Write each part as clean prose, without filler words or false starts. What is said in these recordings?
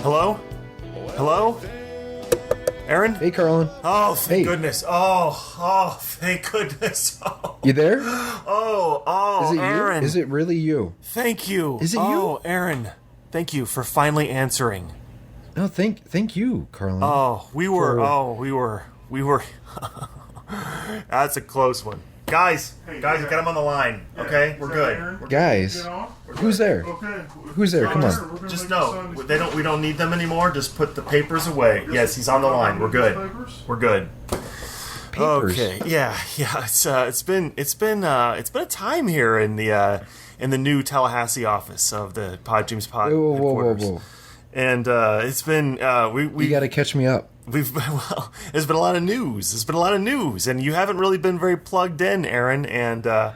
Hello? Hello? Aaron? Hey, Carlin. Oh, thank Hey. goodness. Oh, thank goodness. Oh, You there? oh, Is it Aaron. you? Is it really you? Thank you. Is it you? Oh, Aaron. Thank you for finally answering. No, thank you, Carlin. Oh, we were. That's a close one. Guys, you got him on the line. Okay, we're good. Guys, who's there? Okay. Who's there? Come on. Just know we don't need them anymore. Just put the papers away. Yes, he's on the line. We're good. We're good. Papers. Okay. Yeah. It's been a time here in the new Tallahassee office of the Pod James Pod Whoa. headquarters. And it's been we You got to catch me up. there's been a lot of news. There's been a lot of news, and you haven't really been very plugged in, Aaron, and so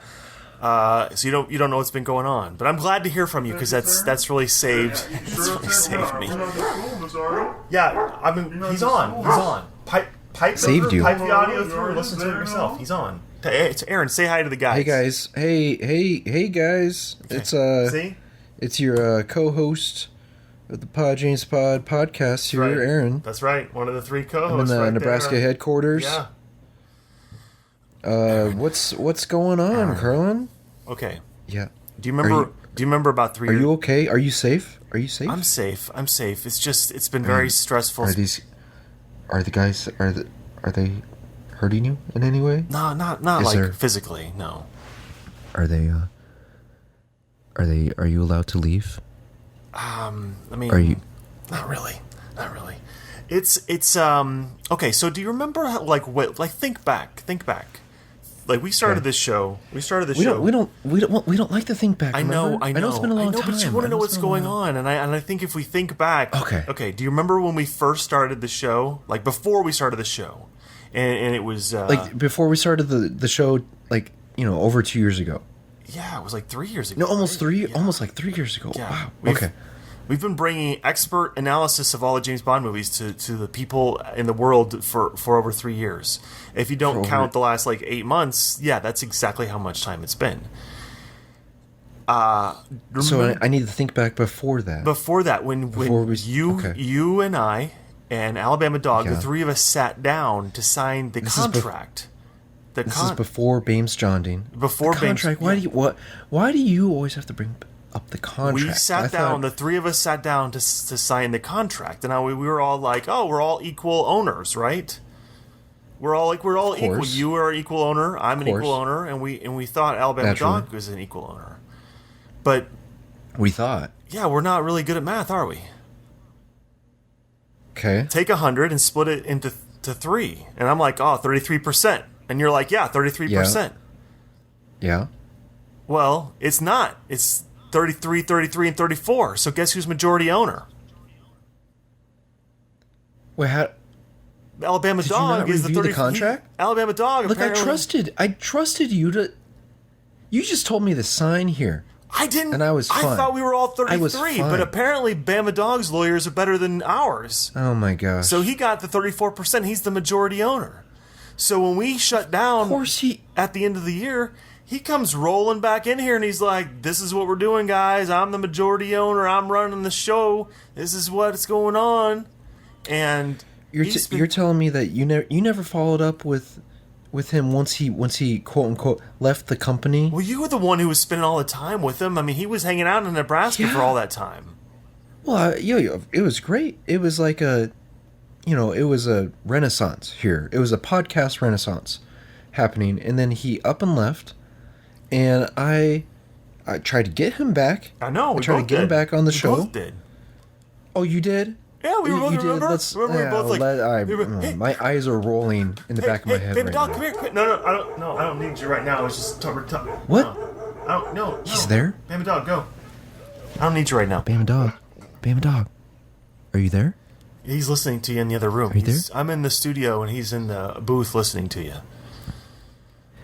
you don't know what's been going on. But I'm glad to hear from you because that's really saved. That's really saved me. Yeah, I mean he's on. Pipe Saved you. Pipe the audio through. Listen to it yourself. He's on. It's Aaron. Say hi to the guys. Hey guys. Hey guys. Okay. See? It's your co-host of the Pod James Pod podcast here, Right. Aaron. That's right. One of the three I'm in co-hosts. the right Nebraska there. headquarters. Yeah. What's going on, Carlin? Okay. Yeah. Do you remember about 3 Are years? you okay? Are you safe? I'm safe. It's just it's been very stressful. Are the guys are they hurting you in any way? No, not Is like there- physically. No. Are you allowed to leave? I mean, Are you not really. It's okay. So do you remember how, think back. Like we started this show. We don't like to think back. I know. remember? I know it's been a long time. But you want to know what's going on, and I think if we think back, Okay. Do you remember when we first started the show? Like before we started the show, and it was like before we started the show, like over 2 years ago. yeah, it was like 3 years ago. No, almost right? three, Yeah. almost like 3 years ago. Yeah. Wow. We've- We've been bringing expert analysis of all the James Bond movies to the people in the world for over 3 years. If you don't count the last 8 months, yeah, that's exactly how much time it's been. So I need to think back before that. Before that, when you and I and Alabama Dog, the Yeah. three of us sat down to sign the contract. This is before Bames John Dean. Before the contract. Bames, Why do you always have to bring up the contract? We sat down. The three of us sat down to sign the contract, and we were all like, "Oh, we're all equal owners, right? We're all equal. You are an equal owner. I'm an equal owner, and we thought Alabama Dog was an equal owner, but we thought, yeah, we're not really good at math, are we? Okay, take 100 and split it into 3, and I'm like, 33%, and you're like, yeah, 33%. Yeah. Well, it's not. It's 33, 33, and 34. So guess who's majority owner? Wait, how? Alabama Dog is the 30 contract. Alabama Dog. Look, I trusted you to. You just told me to sign here. I didn't. And I was fine. I thought we were all 33, but apparently Bama Dog's lawyers are better than ours. Oh my gosh! So he got the 34%. He's the majority owner. So when we shut down, at the end of the year, he comes rolling back in here and he's like, "This is what we're doing, guys. I'm the majority owner. I'm running the show. This is what's going on." And you're telling me that you never followed up with him once he quote unquote left the company? Well, you were the one who was spending all the time with him. I mean, he was hanging out in Nebraska for all that time. Well, it was great. It was like it was a renaissance here. It was a podcast renaissance happening, and then he up and left. And I tried to get him back. I know. I tried to get him back on the show. We both did. Oh, you did? Yeah, we both remember. Remember we were both like, my eyes are rolling in the back of my head baby right dog, now. come here. No, I don't need you right now. I was just What? No. He's there? Baby dog, go. I don't need you right now. Bama dog. Are you there? He's listening to you in the other room. Are you there? I'm in the studio and he's in the booth listening to you.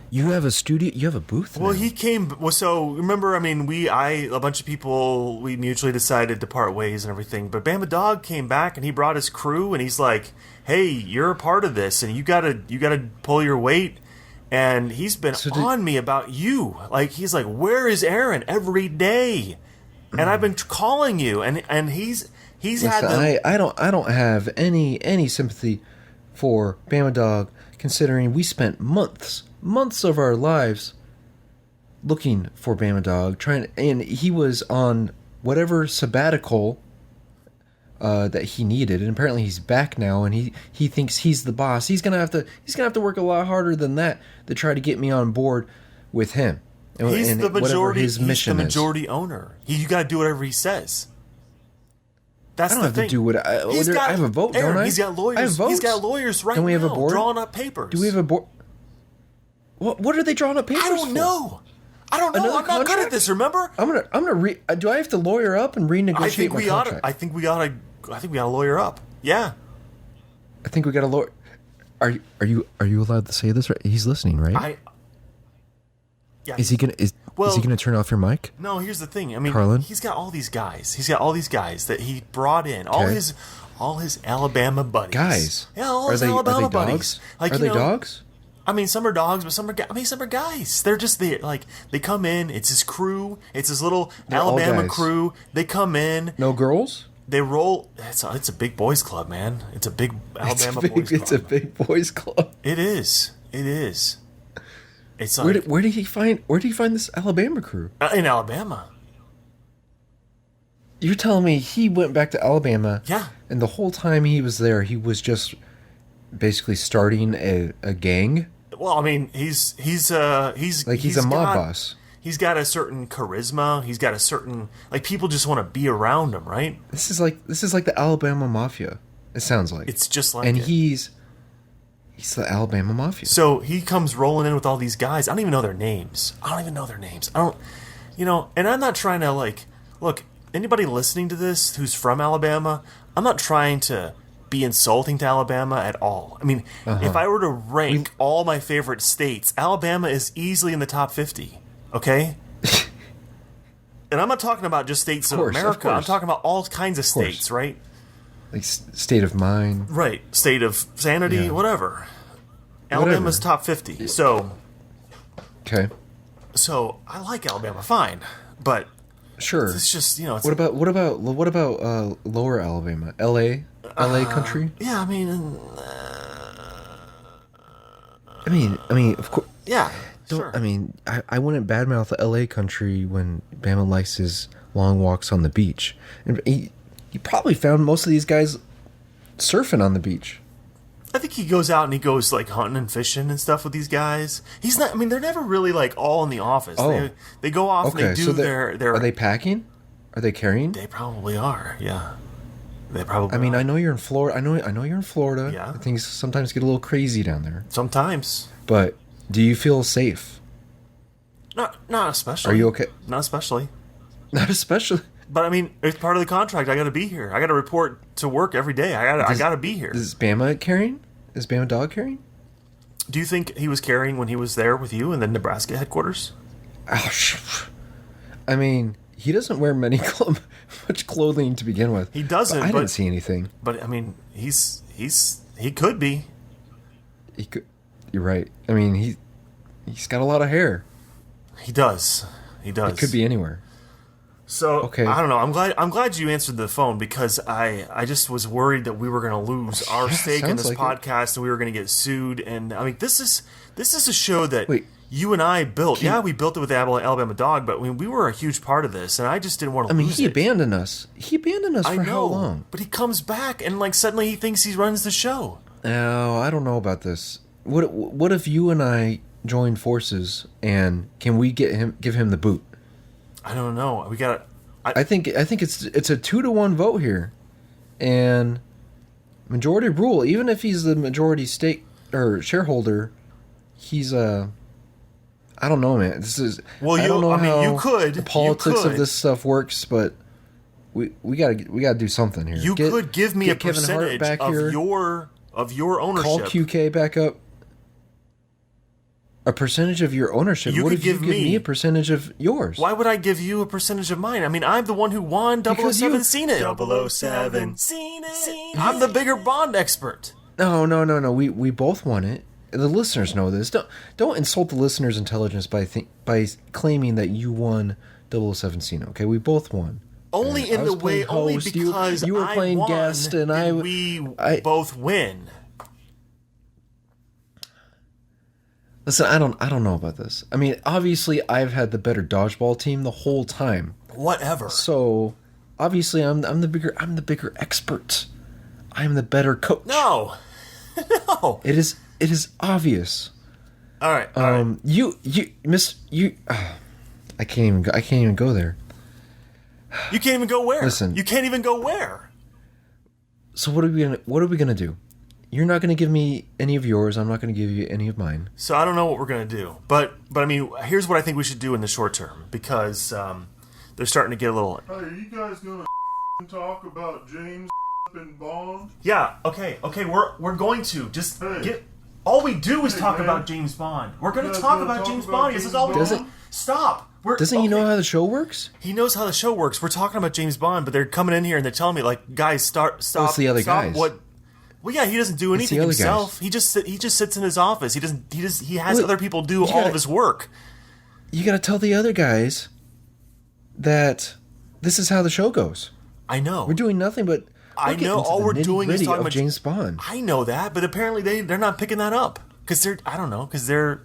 You have a studio. You have a booth. Well, now. he came. Well, so remember, I mean, a bunch of people, we mutually decided to part ways and everything. But Bama Dog came back and he brought his crew and he's like, "Hey, you're a part of this and you gotta pull your weight." And he's been on me about you. Like he's like, "Where is Aaron every day?" And I've been calling you, and He's had Listen, them. I don't have any sympathy for Bama Dog, considering we spent months of our lives looking for Bama Dog, and he was on whatever sabbatical that he needed, and apparently he's back now, and he thinks he's the boss. He's gonna have to work a lot harder than that to try to get me on board with him. He's and the majority. His mission he's the majority owner. You got to do whatever he says. That's I don't the have thing. to do what I have a vote, Aaron, don't I? He's got lawyers. I have votes. He's got lawyers right Don't we have now a board? drawing up papers. Do we have a board? What are they drawing up papers I don't for? know. Another I'm not good contract? at this. Remember? I'm gonna do I have to lawyer up and renegotiate my contract? I think we ought to lawyer up. Yeah. I think we got to lawyer. Are you allowed to say this? Right? He's listening, right? Yeah. Is he gonna turn off your mic? No, here's the thing. I mean, Carlin? he's got all these guys. He's got all these guys that he brought in. All his Alabama buddies. Guys, Yeah, all his Alabama buddies. dogs? Like, are they dogs? I mean, some are dogs, but some are guys. They're just they come in. It's his crew. It's his little They're all Alabama guys. crew. They come in. No girls? They roll. It's a big boys club, man. It's a big Alabama boys club. It's a big boys club. It is. It's like Where did he find this Alabama crew? in Alabama. You're telling me he went back to Alabama? Yeah. And the whole time he was there, he was just basically starting a gang. Well, I mean, he's a mob boss. He's got a certain charisma. He's got a certain people just want to be around him, right? This is like the Alabama Mafia. It sounds like It's just like and it. he's the Alabama Mafia. So he comes rolling in with all these guys. I don't even know their names. I don't, and I'm not trying to look, anybody listening to this who's from Alabama, I'm not trying to be insulting to Alabama at all. I mean, if I were to rank all my favorite states, Alabama is easily in the top 50, okay? And I'm not talking about just states of America. I'm talking about all kinds of states, right? Like state of mind. Right. State of sanity, whatever. Alabama's top 50. So Okay. So I like Alabama fine, but Sure. it's just it's What about lower Alabama? LA country? yeah. I mean, of course. Yeah. Don't, Sure. I mean, I wouldn't badmouth LA country when Bama likes his long walks on the beach. And he probably found most of these guys surfing on the beach. I think he goes out and he goes hunting and fishing and stuff with these guys. He's not. I mean, they're never really all in the office. Oh. They go off and they do their. Are they packing? Are they carrying? They probably are. Yeah. They probably. I mean, are. I know you're in Florida. I know you're in Florida. Yeah. Things sometimes get a little crazy down there. Sometimes. But do you feel safe? Not especially. Are you okay? Not especially. Not especially. But I mean, it's part of the contract. I got to be here. I got to report to work every day. I got to be here. Is Bama carrying? Is Bama Dog carrying? Do you think he was carrying when he was there with you in the Nebraska headquarters? Oh, I mean, he doesn't wear much clothing to begin with. He doesn't. I didn't see anything. But I mean, he could be. He could. You're right. I mean, he's got a lot of hair. He does. He does. It could be anywhere. So Okay. I don't know. I'm glad you answered the phone because I just was worried that we were going to lose our stake in sounds this like podcast and we were going to get sued. And I mean, this is a show that Wait. you and I built. We built it with the Alabama Dog, but I mean, we were a huge part of this, and I just didn't want to. I mean, lose he it. abandoned us. He abandoned us I for know, how long? but he comes back and suddenly he thinks he runs the show. No, I don't know about this. What if you and I join forces and can we give him the boot? I don't know. We got. I think it's a 2-1 vote here, and majority rule. Even if he's the majority stake or shareholder, he's I don't know, man. This is Well, I don't know how you could the politics you of this stuff works, but we gotta do something here. You could give me a get Kevin Hart percentage back of here. your ownership. Call QK back up. A percentage of your ownership. You What could if you give give me me- a percentage of yours? Why would I give you a percentage of mine? I mean, I'm the one who won Because 007 you- Seen It. 007 Seen It. I'm the bigger Bond expert. No. We both want it. The listeners know this. Don't insult the listeners' intelligence by claiming that you won 007 Cena. Okay, we both won. Only in I the was way, playing only host, because you were I playing won, guest, and did we both win. Listen, I don't know about this. I mean, obviously, I've had the better dodgeball team the whole time. Whatever. So, obviously, I'm the bigger expert. I'm the better coach. No. No. It is obvious. All right. All right. I can't even go there. You can't even go where? Listen. You can't even go where? So what are we gonna do? You're not gonna give me any of yours. I'm not gonna give you any of mine. So I don't know what we're gonna do, but I mean, here's what I think we should do in the short term, because they're starting to get a little. Hey, are you guys gonna talk about James and Bond? Yeah. Okay. We're going to just Hey. get. All we do is talk man. about James Bond. We're going You to guys talk gonna about talk James about Bond. This James is all we Bond? do. Stop. Doesn't he know okay. how the show works? He knows how the show works. We're talking about James Bond, but they're coming in here and they're telling me, like, guys, stop. it's the other stop guys. What? Well, yeah, he doesn't do anything other himself. guys. He just sits in his office. He has Wait, other people do you all gotta- of his work. You gotta tell the other guys that this is how the show goes. I know. We're doing nothing but. I getting know. into All the we're doing is nitty-gritty talking of about James Bond. I know that, but apparently they're not picking that up because they're. I don't know because they're.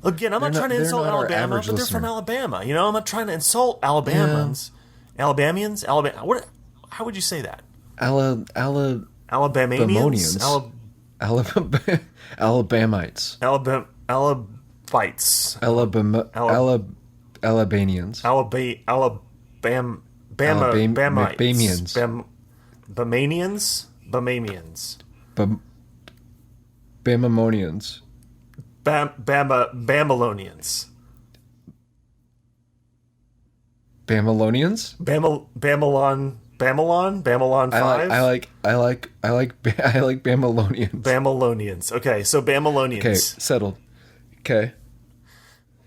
Again, I'm not trying to they're insult not our Alabama, average but they're from listener. Alabama. You know, I'm not trying to insult Alabamians. Alabamians? What? How would you say that? Alabamians. Alabamians? Alabamites. Alabites. Alabamians. Bamians. Bamanians? Bamanians. Bamamonians. Bamalonians. Bamalonians? Bamalon 5? I like Bamalonians. Bamalonians. Okay, so Bamalonians. Okay, settled. Okay.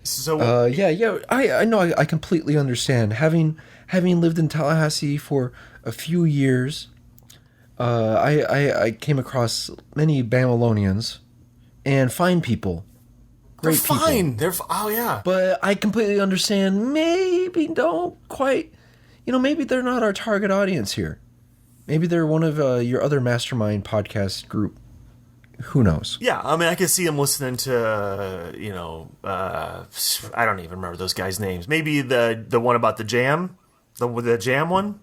So Yeah. I know. I completely understand. Having lived in Tallahassee for a few years, I came across many Bamalonians and fine people. they're Great people. fine. Oh yeah. But I completely understand. Maybe don't quite. Maybe they're not our target audience here. Maybe they're one of your other mastermind podcast group. Who knows? Yeah, I mean, I can see him listening to, I don't even remember those guys' names. Maybe the one about the jam, the jam one.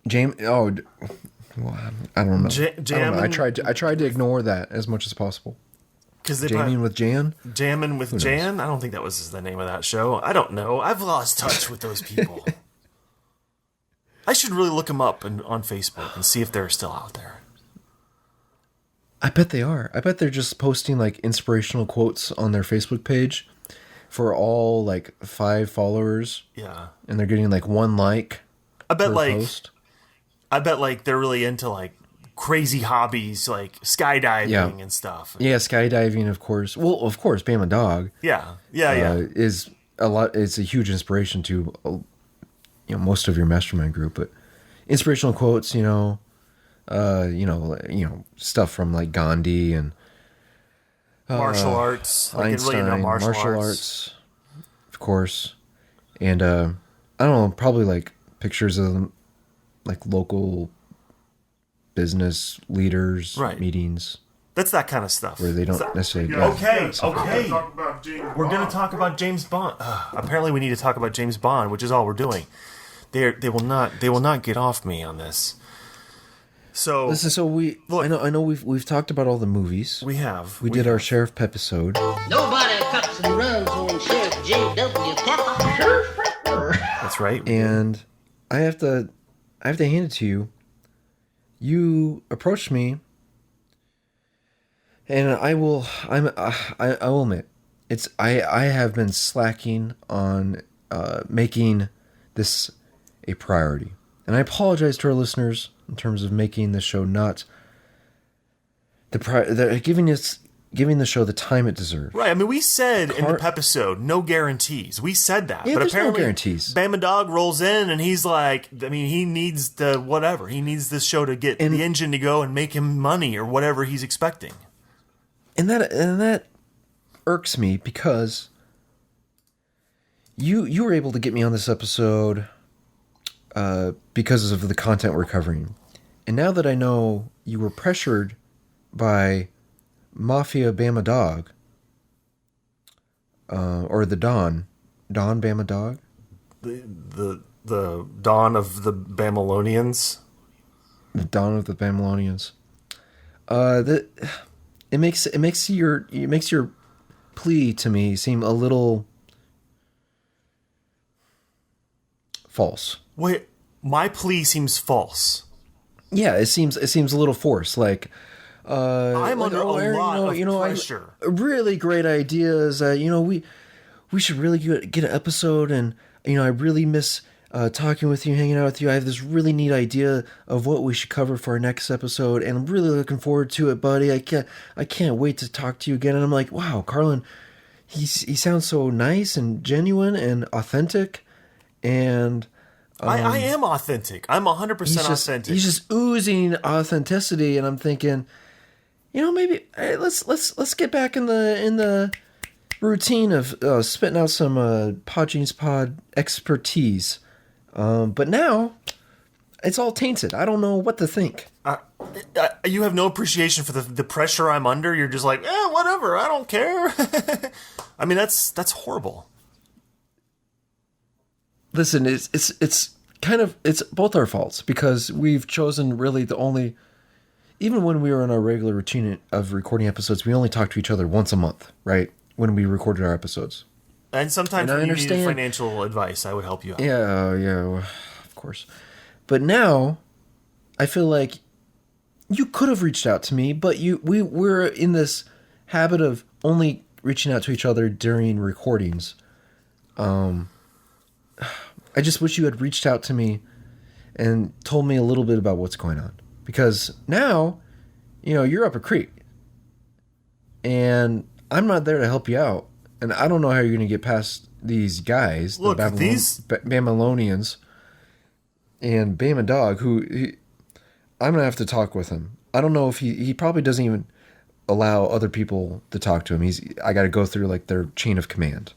James. Oh, well, I don't know. I don't know. I Jamming- tried to ignore that as much as possible. Because they Jamming with Jan. Jamming with Jan. I don't think that was the name of that show. I don't know. I've lost touch with those people. I should really look them up on Facebook and see if they're still out there. I bet they are. I bet they're just posting like inspirational quotes on their Facebook page for all like 5 followers, Yeah, and they're getting like 1 like I bet per like post. they're really into like crazy hobbies like skydiving Yeah. and stuff. Yeah, skydiving, of course. Well, of course, Bama Dog Yeah. is a lot. It's a huge inspiration to most of your mastermind group. But inspirational quotes, stuff from like Gandhi and Martial arts, like Einstein, really into martial arts, of course, and I don't know, probably like pictures of like local business leaders, Right. meetings That's that kind of stuff. where they don't necessarily. Yeah. Okay, We're okay. gonna talk about James We're going Bond. to talk about James Bond. Apparently, we need to talk about James Bond, which is all we're doing. They will not get off me on this. So Listen, so Look. I know we've talked about all the movies. we have We did our Sheriff episode. Nobody cuts and runs on Sheriff J.W. Pepper. That's right. And I have to hand it to you. You approached me, and I will admit, I have been slacking on making this a priority, and I apologize to our listeners in terms of making the show not giving the show the time it deserves. Right. I mean, we said in the episode, no guarantees. We said that. Yeah, but there's no apparently, guarantees. Bama Dog rolls in and he's like, I mean, he needs the whatever. He needs this show to get the engine to go and make him money or whatever he's expecting. And that irks me because you were able to get me on this episode because of the content we're covering. And now that I know you were pressured by Mafia Bama Dog, or the Don Bama Dog, The dawn of the Bamalonians. the Dawn of the Bamalonians. It makes your plea to me seem a little false. Wait, my plea seems false. Yeah, it seems a little forced. Like, I'm under a Aaron, lot of I- pressure. really great ideas. We should really get an episode, and I really miss talking with you, hanging out with you. I have this really neat idea of what we should cover for our next episode, and I'm really looking forward to it, buddy. I can't wait to talk to you again. And I'm like, wow, Carlin, he sounds so nice and genuine and authentic, and I am authentic. I'm 100% authentic. he's just oozing authenticity, and I'm thinking, maybe let's get back in the routine of spitting out some Podgenie's Pod expertise. But now it's all tainted. I don't know what to think. You have no appreciation for the pressure I'm under. You're just like, whatever. I don't care. I mean, that's horrible. Listen, it's both our faults, because we've chosen really the only, even when we were in our regular routine of recording episodes, we only talk to each other once a month, right? When we recorded our episodes. And sometimes And I when you need understand- financial advice, I would help you out. Yeah, of course. But now, I feel like you could have reached out to me, but we're in this habit of only reaching out to each other during recordings. I just wish you had reached out to me and told me a little bit about what's going on. Because now, you're up a creek. And I'm not there to help you out. And I don't know how you're going to get past these guys, Look, the Bamalonians, and Bama Dog, I'm going to have to talk with him. I don't know if he probably doesn't even allow other people to talk to him. I got to go through like their chain of command.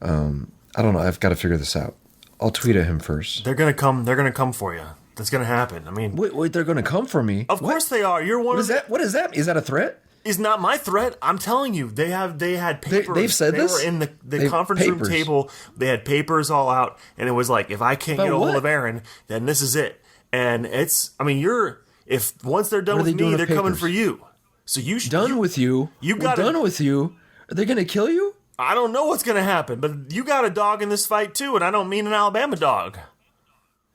I don't know. I've got to figure this out. I'll tweet at him first. They're gonna come for you. That's gonna happen. I mean, Wait, they're going to come for me? of course they are. You're one What of is that? What is that? Is that a threat? Is not my threat. I'm telling you, they had papers. They've said they this? were in the They've conference room papers. table. They had papers all out, and it was like, if I can't About get a hold what? of Aaron, then this is it. And it's, I mean, if once they're done What are with they doing me, with they're coming papers? for you. So you should Done with you? you We're gotta- done with you? Are they going to kill you? I don't know what's gonna happen, but you got a dog in this fight too, and I don't mean an Alabama dog.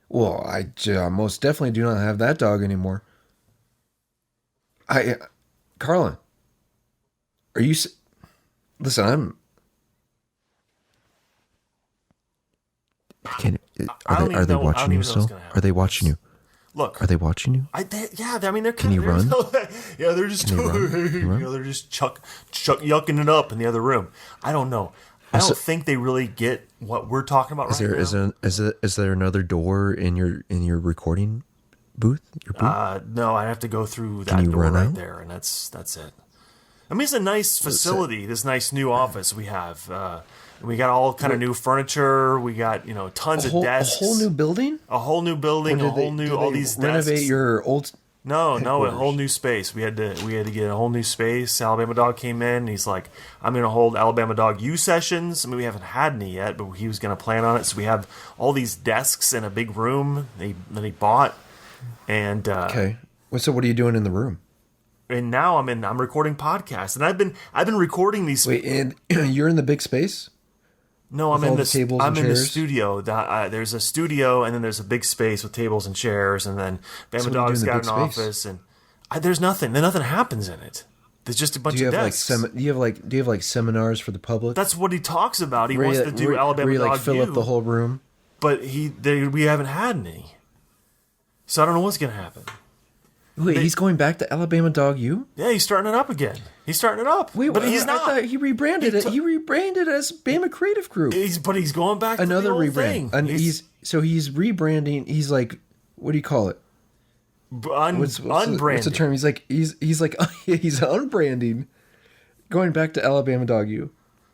Well, I most definitely do not have that dog anymore. Carlin, are you? Listen, I don't even Are they know- I don't watching even you know what's still? gonna happen. Are they watching you? Look, Are they watching you? I mean, they're Can you run? Yeah, they're just Can you run? they're just yucking it up in the other room. I don't know. I don't think they really get what we're talking about Is right now. is there another door in your recording booth? Your booth? No, I have to go through Can that you door run right out? there, and that's it. I mean, it's a nice facility. This nice new office we have. We got all kind of new furniture. We got tons of desks. A whole new building? a whole new building. Or A whole new did all they these renovate desks. your old? No, a headquarters? whole new space. We had to get a whole new space. Alabama Dog came in. And he's like, I'm going to hold Alabama Dog U sessions. I mean, we haven't had any yet, but he was going to plan on it. So we have all these desks in a big room that he bought, and Okay. So what are you doing in the room? and now I'm recording podcasts, and I've been recording these. Wait, and you're in the big space? No, I'm With in all the the tables I'm and in the chairs? studio. There's a studio, and then there's a big space with tables and chairs, and then Bama what do you do Dog's in the got big an space? office, and there's nothing. Nothing happens in it. There's just a bunch Do you of have desks. do you have like seminars for the public? That's what he talks about. He Where wants you- to do where- Alabama where you Dog like fill U, up the whole room. but we haven't had any. So I don't know what's gonna happen. Wait, he's going back to Alabama Dog U? Yeah, he's starting it up again. He's starting it up. Wait, but he's I not. thought he rebranded it. He rebranded as Bama Creative Group. But he's going back to Another the old rebrand. thing. And he's rebranding. He's like, what do you call it? What's unbranded. the term? He's like he's unbranding, going back to Alabama Dog U.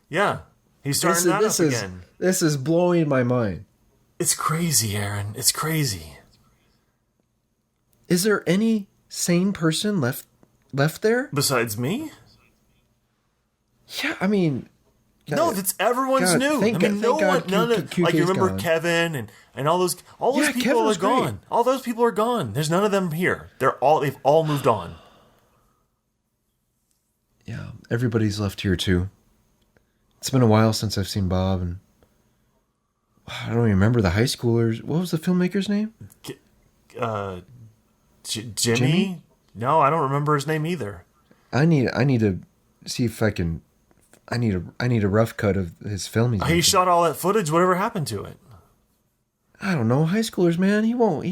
Yeah. He's starting that up again. This is blowing my mind. It's crazy, Aaron. It's crazy. Is there any sane person left there? Besides me? Yeah, I mean... No, that's everyone's God, new. thank I mean, God- no thank one, God none of, QK's like you remember gone. Kevin and all those Yeah, people Kevin are was gone. great. All those people are gone. There's none of them here. They've all moved on. Yeah, everybody's left here too. It's been a while since I've seen Bob, and I don't even remember the high schoolers. What was the filmmaker's name? Jimmy? Jimmy? No, I don't remember his name either. I need to see if I can. I need a rough cut of his film. He's He making. shot all that footage. Whatever happened to it? I don't know, high schoolers, man. He won't.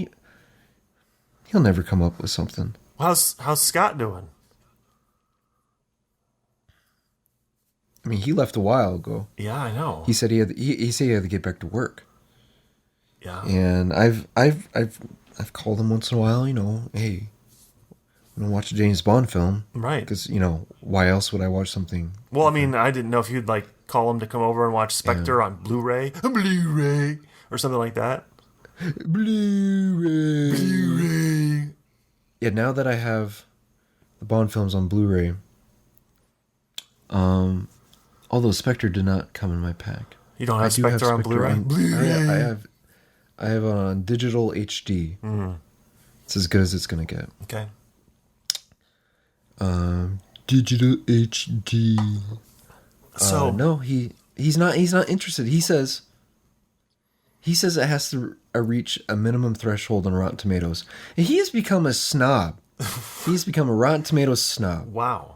He'll never come up with something. How's Scott doing? I mean, he left a while ago. Yeah, I know. He said he said he had to get back to work. Yeah. And I've called him once in a while. You know, hey, I'm gonna watch a James Bond film, Right. Because why else would I watch something? Well, I mean, I didn't know if you'd like call him to come over and watch Spectre on Blu-ray, or something like that. Blu-ray. Yeah, now that I have the Bond films on Blu-ray, although Spectre did not come in my pack. You don't have I do have Spectre on Spectre Blu-ray? Blu-ray. I have it on digital HD. It's as good as it's gonna get. Okay. Digital HD. So No, he's not interested. He says it has to reach a minimum threshold on Rotten Tomatoes. And he has become a snob. He's become a Rotten Tomatoes snob. wow.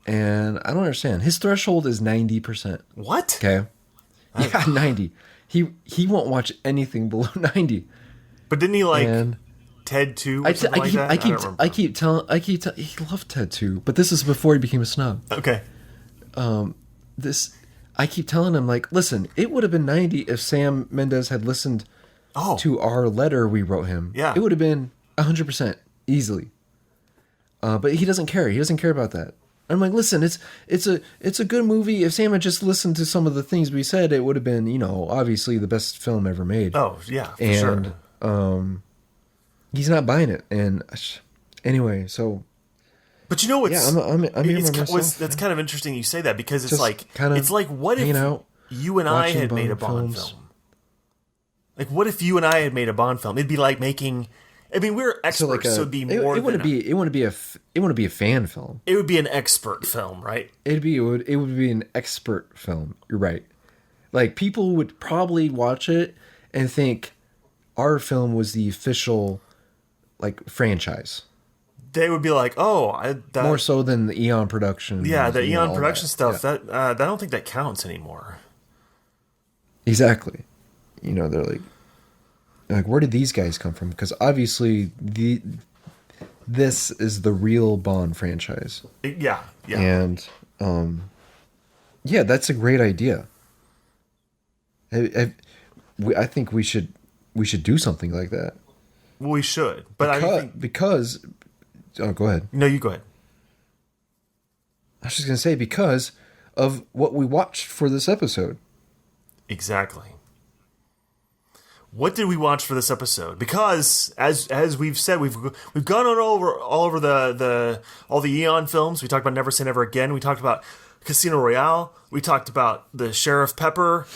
And I don't understand. His threshold is 90%. What? Okay. Yeah, 90. He won't watch anything below 90. But didn't he like And Ted 2 or something like that? I don't keep telling he loved Ted too, but this is before he became a snob. Okay. I keep telling him, like, listen, it would have been 90 if Sam Mendes had listened Oh. to our letter we wrote him. Yeah. It would have been 100% easily. But he doesn't care. He doesn't care about that. I'm like, listen, it's a good movie. If Sam had just listened to some of the things we said, it would have been, obviously the best film ever made. Oh, yeah, for And sure. He's not buying it. And anyway, so But you know what's yeah, I'm here it's, by myself. that's kind of interesting you say that because it's Just like kinda it's like what if hanging out, you and I watching had made a Bond Bond films. film? Like what if you and I had made a Bond film? It'd be like making. I mean, we're experts, so it'd be more. It wouldn't be a fan film. It would be an expert film, right? It would be an expert film. You're right. Like people would probably watch it and think our film was the official like franchise. They would be like, "Oh, that, More so than the Eon production. yeah, the Eon all production that. stuff. Yeah. That I don't think that counts anymore." Exactly. They're like, where did these guys come from? Because obviously this is the real Bond franchise. Yeah, yeah. And yeah, that's a great idea. I think we should do something like that. Well, we should, but I think because oh, go ahead. no. You go ahead. I was just gonna say because of what we watched for this episode. Exactly. What did we watch for this episode? Because as we've said, we've gone on all over all the Eon films. We talked about Never Say Never Again. We talked about Casino Royale. We talked about the Sheriff Pepper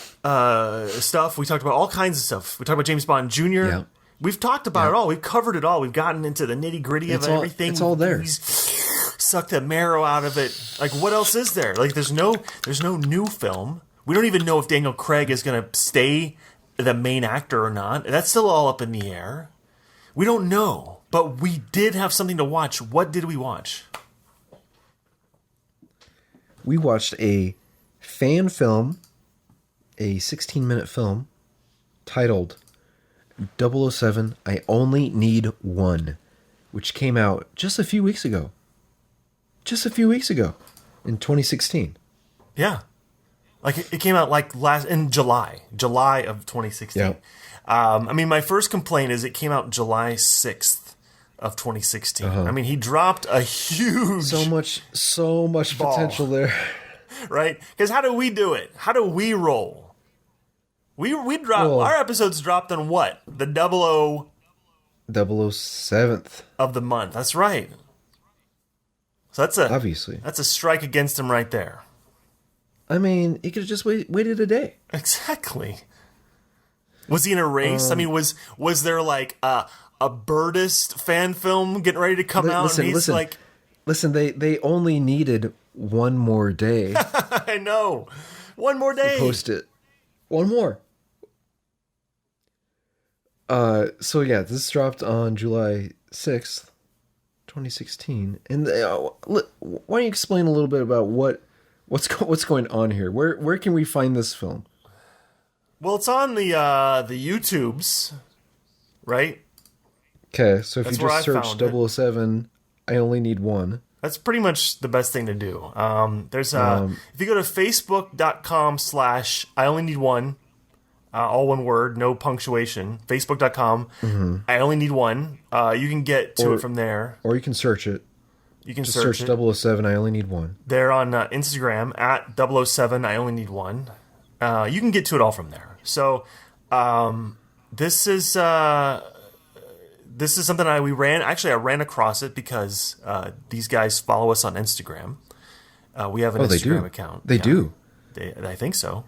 stuff. We talked about all kinds of stuff. We talked about James Bond Jr. Yeah. We've talked about it all. We've covered it all. We've gotten into the nitty gritty of everything. It's all there. We've sucked the marrow out of it. Like, what else is there? Like, there's no new film. We don't even know if Daniel Craig is going to stay the main actor or not. That's still all up in the air. We don't know, but we did have something to watch. What did we watch? We watched a fan film, a 16-minute film titled 007 I Only Need One, which came out just a few weeks ago. In 2016. Yeah. Like it came out like in July of 2016. Yeah. I mean, my first complaint is it came out July 6th of 2016. I mean, he dropped a huge So much Ball. potential there. right? Because how do we do it? How do we roll? We drop Well- our episodes dropped on what? The 007th, of the month. That's right. So obviously. that's a strike against him right there. I mean, he could have just waited a day. Exactly. Was he in a race? I mean, was there like a Birdist fan film getting ready to come out? Listen, And he's listen. like, Listen, they only needed one more day to I know. One more day. post it. One more. So yeah, this dropped on July 6th, 2016. And why don't you explain a little bit about what's going on here? Where can we find this film? Well, it's on the YouTubes, right? Okay, so if That's you where I just search found it. 007, I only need one. That's pretty much the best thing to do. There's if you go to facebook.com/I only need one, all one word, no punctuation. Facebook.com. I only need one. You can get to it from there. Or you can search it. You can Just search search it. 007, I only need one. They're on Instagram at 007. I only need one. You can get to it all from there. So this is something we ran. Actually, I ran across it because these guys follow us on Instagram. We have an They Instagram do. account. They Yeah. do. I think so.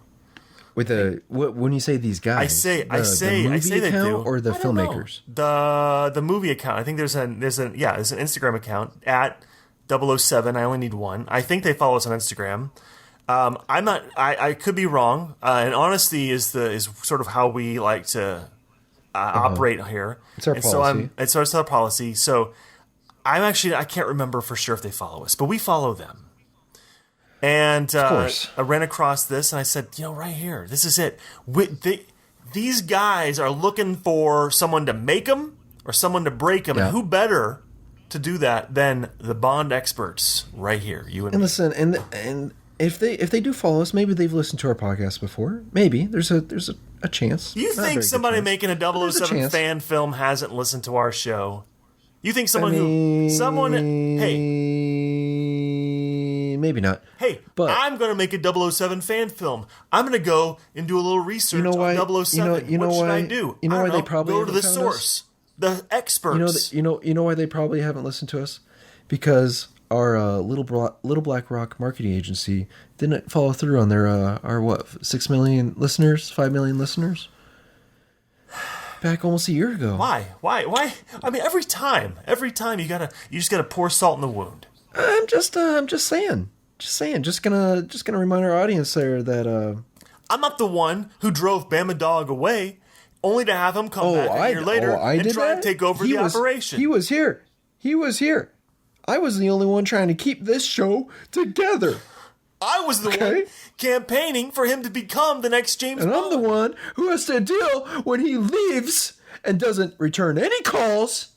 With when you say these guys, I say the they movie do. account or the I don't know. filmmakers. The movie account. I think there's an Instagram account at 007. I only need one. I think they follow us on Instagram. I'm not. I could be wrong. And honesty is sort of how we like to operate here. It's our policy. It's our policy. So I can't remember for sure if they follow us, but we follow them. And course. I ran across this and I said, right here, this is it. These guys are looking for someone to make them or someone to break them. Yeah. And who better to do that than the Bond experts right here, you and And me. listen, and if they do follow us, maybe they've listened to our podcast before. Maybe there's a chance. You Not a very think good somebody chance. making a There's a 007 chance. fan film hasn't listened to our show? You think someone maybe not. hey, But- I'm going to make a 007 fan film. I'm going to go and do a little research You know why- on 007. you know what should why- I do? you know I don't why they probably go to the haven't found us? source, the experts. You know why they probably haven't listened to us? Because our Little Black Rock marketing agency didn't follow through on their our 6 million listeners, 5 million listeners back almost a year ago. Why? I mean, every time you just gotta pour salt in the wound. I'm just saying. Just gonna remind our audience there that I'm not the one who drove Bama Dog away, only to have him come back a year later I and did try that? to take over He the was- operation. He was here. I was the only one trying to keep this show together. I was the Okay. one campaigning for him to become the next James And Bond. I'm the one who has to deal when he leaves and doesn't return any calls.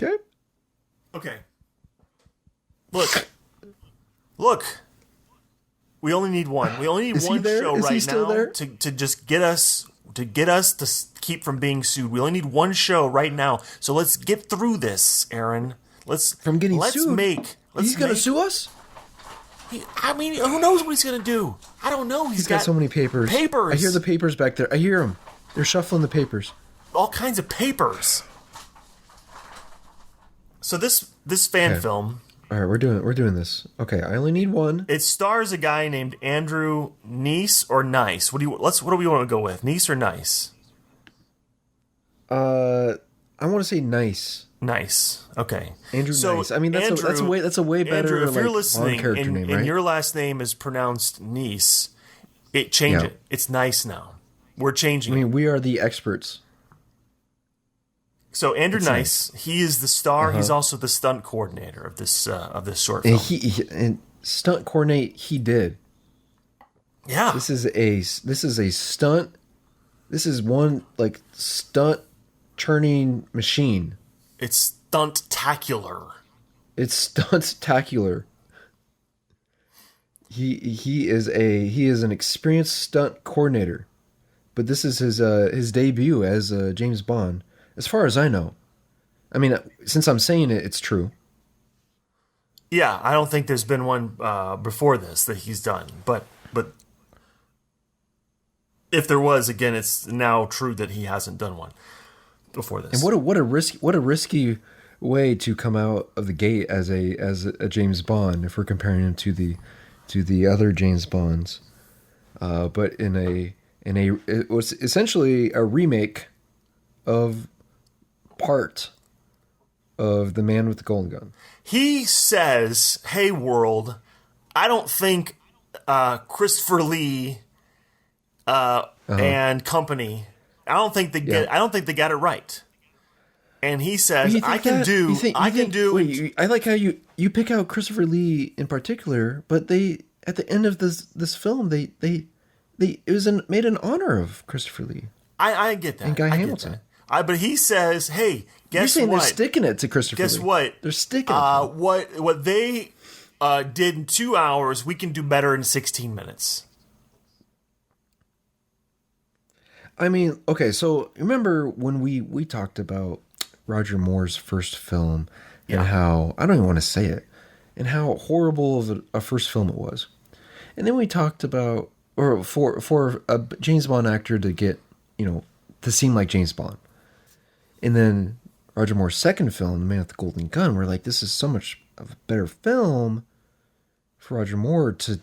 Okay? Okay. Look. We only need one. We only need Is he one there? show Is he right still now there? to just get us to keep from being sued. We only need one show right now. So let's get through this, Aaron. Let's From getting let's sued? Make. He's going to sue us? I mean, who knows what he's gonna do? I don't know. He's got so many papers. Papers. I hear the papers back there. I hear them. They're shuffling the papers. all kinds of papers. So this fan Okay. film, All right, we're doing this. Okay, I only need one. it stars a guy named Andrew Nice or Nice. What do we want to go with? Nice or Nice? I want to say nice. Nice. Okay. Andrew So, Nice. I mean, that's Andrew- a way better Andrew, if you're like, listening Bond character and, name, and right? your last name is pronounced Nice, change Yeah. it. It's Nice now. We're changing I it. mean, we are the experts. So Andrew Nice, he is the star. He's also the stunt coordinator of this short film. And and stunt coordinate he did. Yeah. This is a stunt. This is one like stunt churning machine. It's stuntacular. It's stunt-tacular. He is an experienced stunt coordinator, but this is his debut as James Bond, as far as I know. I mean, since I'm saying it, it's true. Yeah, I don't think there's been one before this that he's done. But if there was, again, it's now true that he hasn't done one before this. And what a risky way to come out of the gate as a James Bond if we're comparing him to the other James Bonds. But it was essentially a remake of part of The Man with the Golden Gun. He says, "Hey world, I don't think Christopher Lee and company. I don't think they got it right." And he says, "I can do. Wait, I like how you pick out Christopher Lee in particular, but they at the end of this film they it was made in honor of Christopher Lee. I get that. And Guy Hamilton. But he says, "Hey, guess You're saying what? they're sticking it to Christopher Lee. Guess what? They're sticking it to him. What they did in 2 hours, we can do better in 16 minutes." I mean, okay, so remember when we talked about Roger Moore's first film and how, I don't even want to say it, and how horrible of a first film it was. And then we talked about, or for a James Bond actor to get, to seem like James Bond. And then Roger Moore's second film, The Man with the Golden Gun, we're like, this is so much of a better film for Roger Moore to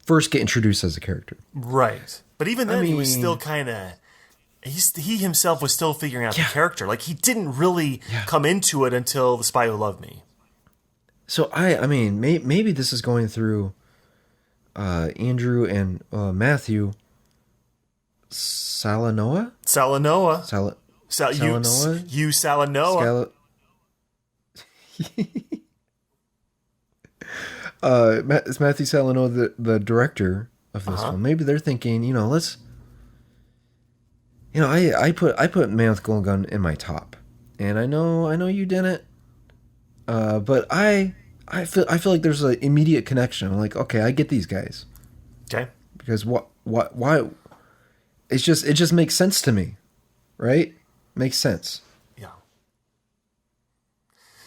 first get introduced as a character. Right. But even then, he was still kind of... He himself was still figuring out the character. Like, he didn't really come into it until The Spy Who Loved Me. So, I mean, maybe this is going through Andrew and Matthew Salanoa? Salanoa. Salanoa? You Salanoa. It's Matthew Salanoa, the director of this film. Maybe they're thinking, let's... I put Man with the Golden Gun in my top. And I know you didn't. But I feel like there's an immediate connection. I'm like, okay, I get these guys. Okay. Because why it just makes sense to me. Right? Makes sense. Yeah.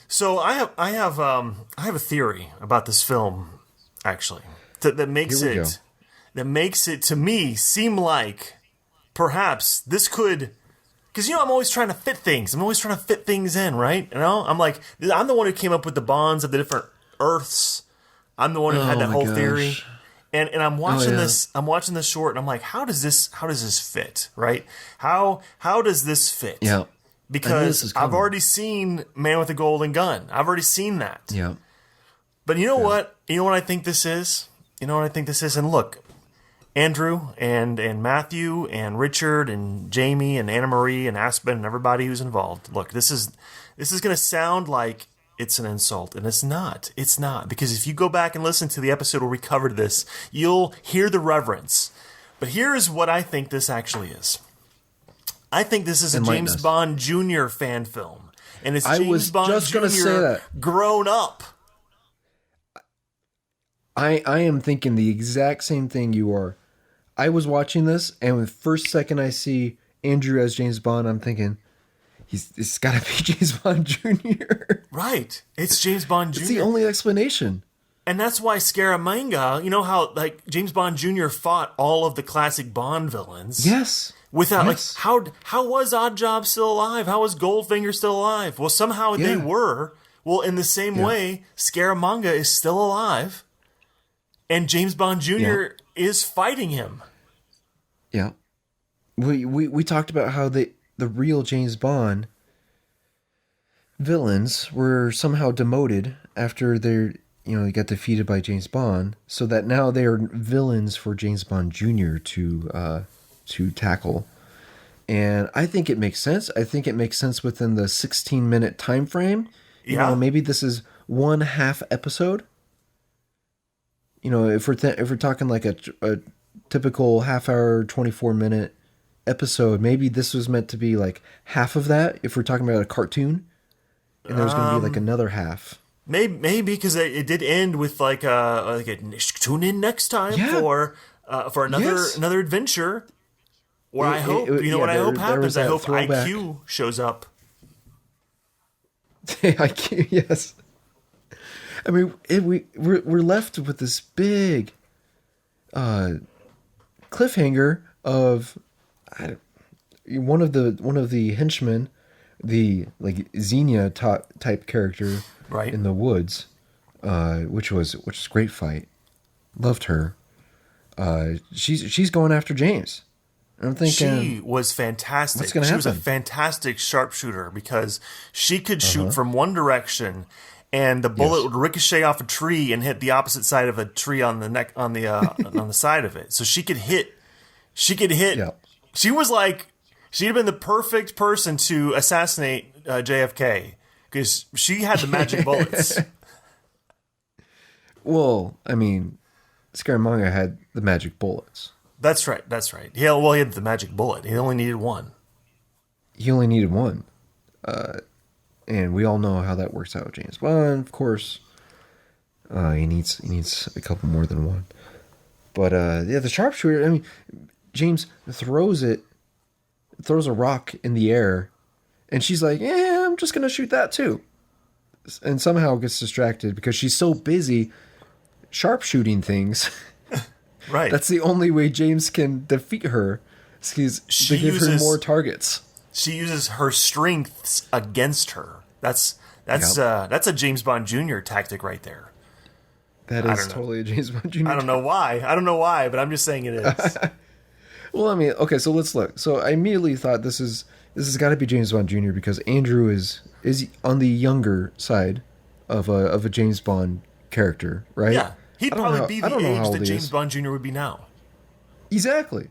So I have a theory about this film, actually, that makes it to me seem like perhaps this could, because I'm always trying to fit things. I'm always trying to fit things in, right? I'm like, I'm the one who came up with the bonds of the different Earths. I'm the one who had that whole theory. And I'm watching this. I'm watching this short, and I'm like, how does this fit, right? How does this fit? Yeah. Because I've already seen Man with a Golden Gun. I've already seen that. Yeah. But you know what? You know what I think this is? And look, Andrew and Matthew and Richard and Jamie and Anna Marie and Aspen and everybody who's involved. Look, this is going to sound like it's an insult, and it's not. It's not, because if you go back and listen to the episode where we covered this, you'll hear the reverence. But here's what I think this actually is. I think this is a James Bond Jr. fan film, and it's James Bond Jr. grown up. I am thinking the exact same thing you are. I was watching this, and the first second I see Andrew as James Bond, I'm thinking, it's got to be James Bond Jr. Right. It's James Bond Jr. It's the only explanation. And that's why Scaramanga, you know how like James Bond Jr. fought all of the classic Bond villains? Yes. Without like how was Oddjob still alive? How was Goldfinger still alive? Well, somehow they were. Well, in the same way, Scaramanga is still alive, and James Bond Jr. is fighting him. Yeah. We talked about how the real James Bond villains were somehow demoted after they got defeated by James Bond, so that now they are villains for James Bond Jr. to tackle. And I think it makes sense. I think it makes sense within the 16-minute time frame. Maybe this is one half episode. If we're talking like a typical half hour, 24-minute episode, maybe this was meant to be like half of that. If we're talking about a cartoon, and there's going to be like another half. Maybe because it did end with like a tune in next time for another adventure. Where I hope what I hope happens. I hope throwback. IQ shows up. IQ, yes. I mean, we're left with this big cliffhanger of one of the henchmen, the like Xenia type character, Right. in the woods, which was a great fight. Loved her. She's going after James. And I'm thinking She was fantastic. what's gonna She was a happen? fantastic sharpshooter because she could shoot from one direction, and the bullet would ricochet off a tree and hit the opposite side of a tree on the neck on the on the side of it. So she could hit. She could hit. Yeah. She was like she'd have been the perfect person to assassinate JFK because she had the magic bullets. Well, I mean, Scaramanga had the magic bullets. That's right. That's right. He had the magic bullet. He only needed one. He only needed one. And we all know how that works out with James Bond, of course. He needs a couple more than one. But yeah, the sharpshooter, I mean, James throws a rock in the air, and she's like, "Yeah, I'm just gonna shoot that too." And somehow gets distracted because she's so busy sharpshooting things. Right. That's the only way James can defeat her. To give her more targets. She uses her strengths against her. That's a James Bond Jr. tactic right there. That I is don't know. totally a James Bond Jr. I don't know why, but I'm just saying it is. Well, I mean, okay, so let's look. So I immediately thought this has got to be James Bond Jr. because Andrew is on the younger side of a James Bond character, right? Yeah, he'd I don't know probably be I the don't know how age old that he James is. Bond Jr. would be now. Exactly.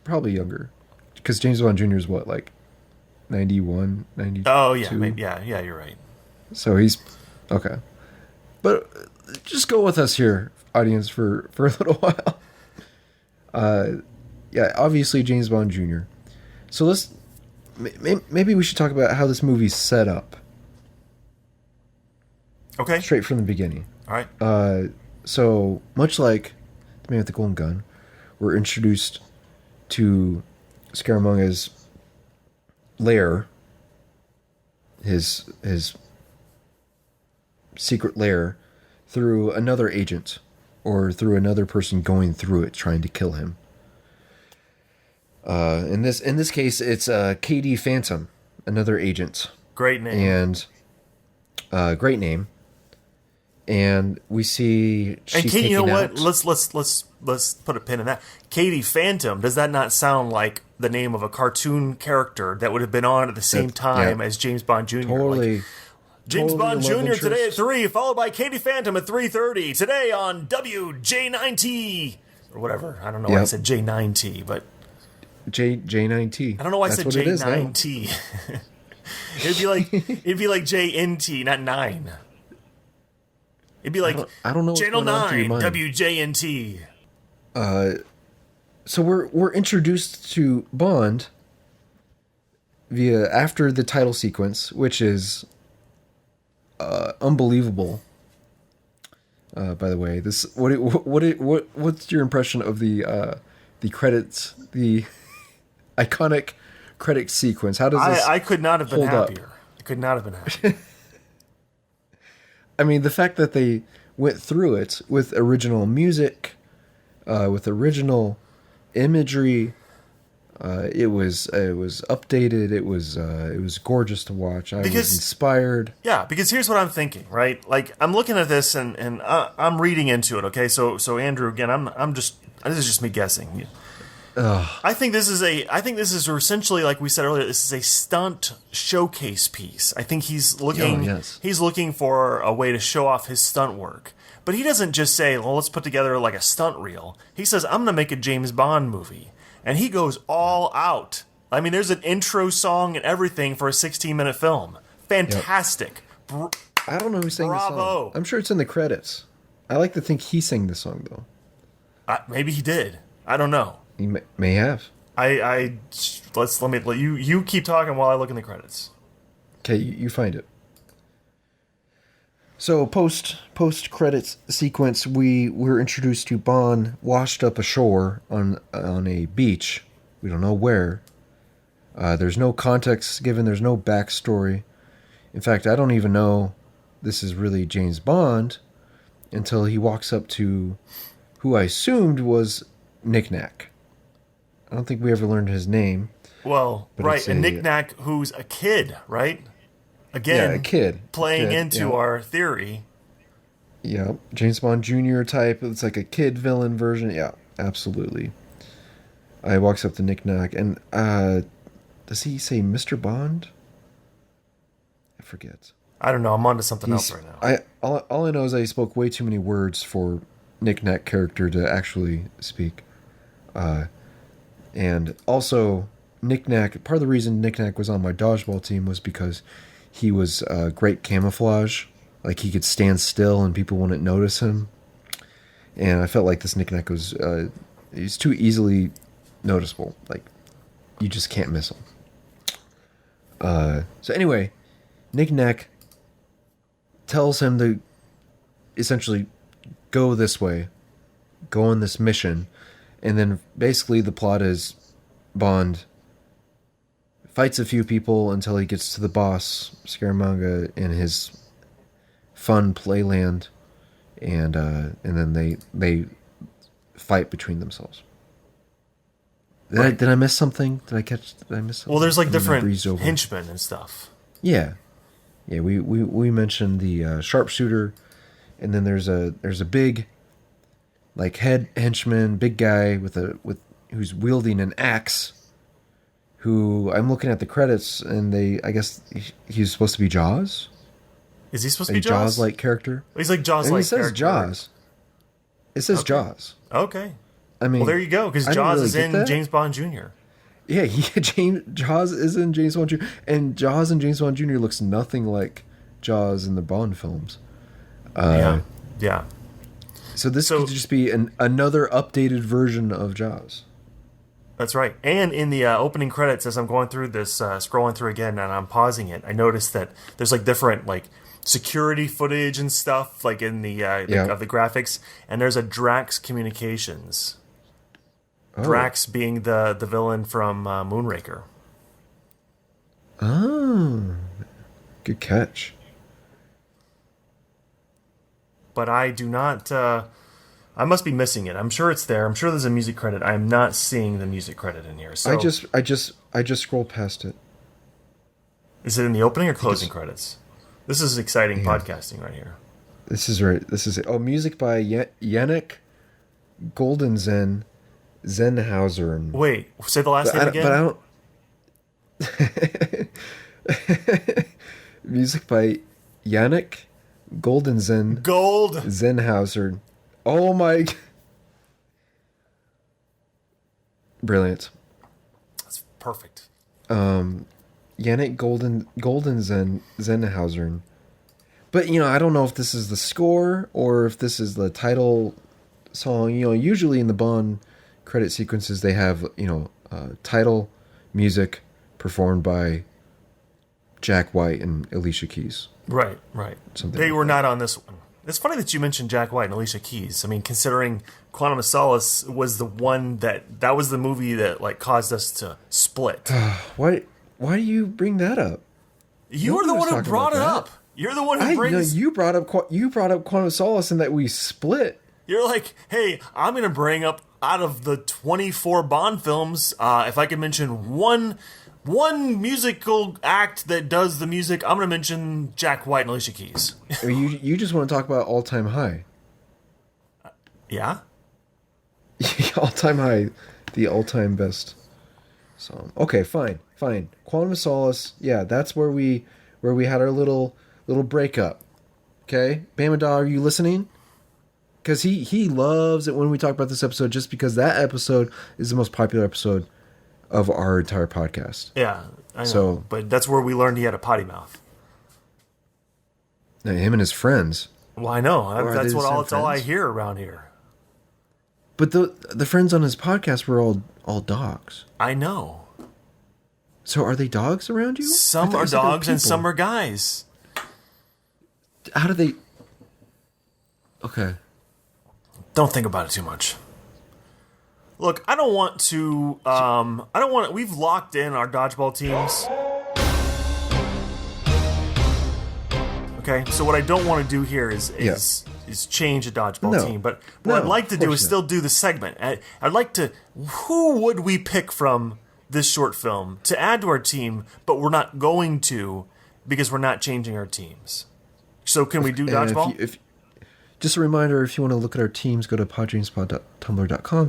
Probably younger, because James Bond Jr. is what, like 91, 92? Oh yeah, maybe, yeah, you're right. So he's okay. But just go with us here, audience, for a little while. Yeah, obviously James Bond Jr. So maybe we should talk about how this movie's set up Okay, straight from the beginning. all right. So much like the Man with the Golden Gun, we're introduced to Scaramanga's lair, his secret lair, through another agent or through another person going through it trying to kill him. In this case, it's Katie Phantom, another agent, Great name. and great name. And we see And she's Katie, you know taking what? out- Let's put a pin in that. Katie Phantom. Does that not sound like the name of a cartoon character that would have been on at the same time as James Bond Jr.? Totally. Like, James totally Bond a love Jr. today at interest. 3, followed by Katie Phantom at 3:30 today on WJ9T or whatever. I don't know why I Yep. said J9T, but J9T. I don't know why That's I said what it is now. J9T. it'd be like JNT, not 9. It'd be like I don't know what's Channel going on through your 9 mind. WJNT. So we're introduced to Bond after the title sequence, which is unbelievable. By the way, what's your impression of the credits, the iconic credit sequence? How does this? I could not have been hold up? happier. I could not have been happier. I mean, the fact that they went through it with original music, with original imagery, it was updated. It was gorgeous to watch. I was inspired. Yeah, because here's what I'm thinking, right? Like I'm looking at this and I'm reading into it. Okay, so Andrew, again, this is just me guessing. I think this is essentially, like we said earlier, this is a stunt showcase piece. I think he's looking yes. he's looking for a way to show off his stunt work. But he doesn't just say, well, let's put together like a stunt reel. He says, I'm going to make a James Bond movie. And he goes all out. I mean, there's an intro song and everything for a 16-minute film. Fantastic. I don't know who sang the Bravo. song. I'm sure it's in the credits. I like to think he sang the song though. Maybe he did. I don't know. He may have. Let you keep talking while I look in the credits. Okay, you find it. So post credits sequence, we're introduced to Bond washed up ashore on a beach. We don't know where. There's no context given. There's no backstory. In fact, I don't even know this is really James Bond until he walks up to who I assumed was Nick Nack. I don't think we ever learned his name. Well, But right, it's and a- Nick Nack, who's a kid, right? Again, Yeah, a kid. playing Kid, into yeah. our theory. Yeah, James Bond Jr. type. It's like a kid villain version. Yeah, absolutely. I walks up to Nick Nack, and does he say Mr. Bond? I forget. I don't know. I'm onto something else right now. All I know is I spoke way too many words for Nick Nack character to actually speak. And also, Nick Nack, part of the reason Nick Nack was on my dodgeball team was because he was great camouflage. Like, he could stand still and people wouldn't notice him. And I felt like this Nick Nack was, he's too easily noticeable. Like, you just can't miss him. So anyway, Nick Nack tells him to essentially go this way, go on this mission, and then basically the plot is Bond fights a few people until he gets to the boss, Scaramanga, in his fun playland, and then they fight between themselves. Did I miss something? Did I miss something? Well, there's like And then I different breezed over. henchmen and stuff. Yeah, we mentioned the sharpshooter, and then there's a big, like, head henchman, big guy who's wielding an axe. Who I'm looking at the credits, and I guess he's supposed to be Jaws, Is he supposed to a be Jaws? Jaws-like character. He's like Jaws And like it says character. Jaws. It says Okay. Jaws. Okay. I mean, Well, there you go, because I didn't Jaws really is get in that. James Bond Jr. Yeah, Jaws is in James Bond Jr. And Jaws and James Bond Jr. looks nothing like Jaws in the Bond films. Yeah. So this So- could just be another updated version of Jaws. That's right. And in the opening credits, as I'm going through this, scrolling through again, and I'm pausing it, I noticed that there's like different like security footage and stuff, like in the of the graphics, and there's a Drax Communications. Oh. Drax being the villain from Moonraker. Oh, good catch. But I do not. I must be missing it. I'm sure it's there. I'm sure there's a music credit. I am not seeing the music credit in here. So I just scrolled past it. is it in the opening or closing credits? This is exciting podcasting right here. This is right. This is it. Oh, music by Yannick Goldenzen Zenhauser. Wait, say the last name again. But I don't. Music by Yannick Goldenzen Gold. Zenhauser. Oh my! Brilliant. That's perfect. Yannick Goldenzen Zenhauser. But I don't know if this is the score or if this is the title song. Usually in the Bond credit sequences they have title music performed by Jack White and Alicia Keys. Right. Something They like were not on this one. It's funny that you mentioned Jack White and Alicia Keys. I mean, considering Quantum of Solace was the one that was the movie that like caused us to split. Why do you bring that up? You were the Nobody was one who talking brought it about that. up. You're the one who I know brings. you brought up Quantum of Solace and that we split. You're like, hey, I'm going to bring up out of the 24 Bond films, if I can mention one musical act that does the music, I'm going to mention Jack White and Alicia Keys. Or you just want to talk about All Time High. Yeah? All Time High, the all-time best song. Okay, fine. Quantum of Solace, yeah, that's where we had our little breakup. Okay, Bamada, are you listening? Because he loves it when we talk about this episode, just because that episode is the most popular episode of our entire podcast. Yeah, I know. So- But that's where we learned he had a potty mouth. Now, him and his friends. Well, I know. are That's they the what same it's all I friends? hear around here. But the friends on his podcast were all dogs. I know. So are they dogs around you? I Some thought you are said they were dogs and people. some are guys. How do they? Okay. Don't think about it too much. Look, I don't want to. We've locked in our dodgeball teams. Okay, so what I don't want to do here is change a dodgeball No. team, but what I'd like to of do course is not. still do the segment. I'd like to. Who would we pick from this short film to add to our team? But we're not going to because we're not changing our teams. So can we do And dodgeball? if just a reminder, if you want to look at our teams, go to podgamespod.tumblr.com/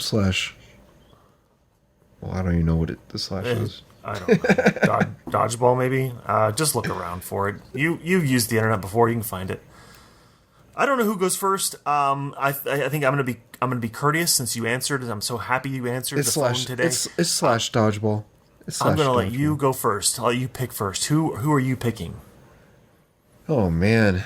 well, I don't even know what the slash is. I don't know. Dodgeball, maybe. Just look around for it. You've used the internet before. You can find it. I don't know who goes first. I think I'm gonna be courteous since you answered. I'm so happy you answered It's the phone slash. today. It's slash dodgeball. It's I'm slash gonna let dodgeball. you go first. I'll let you pick first. Who are you picking? Oh man,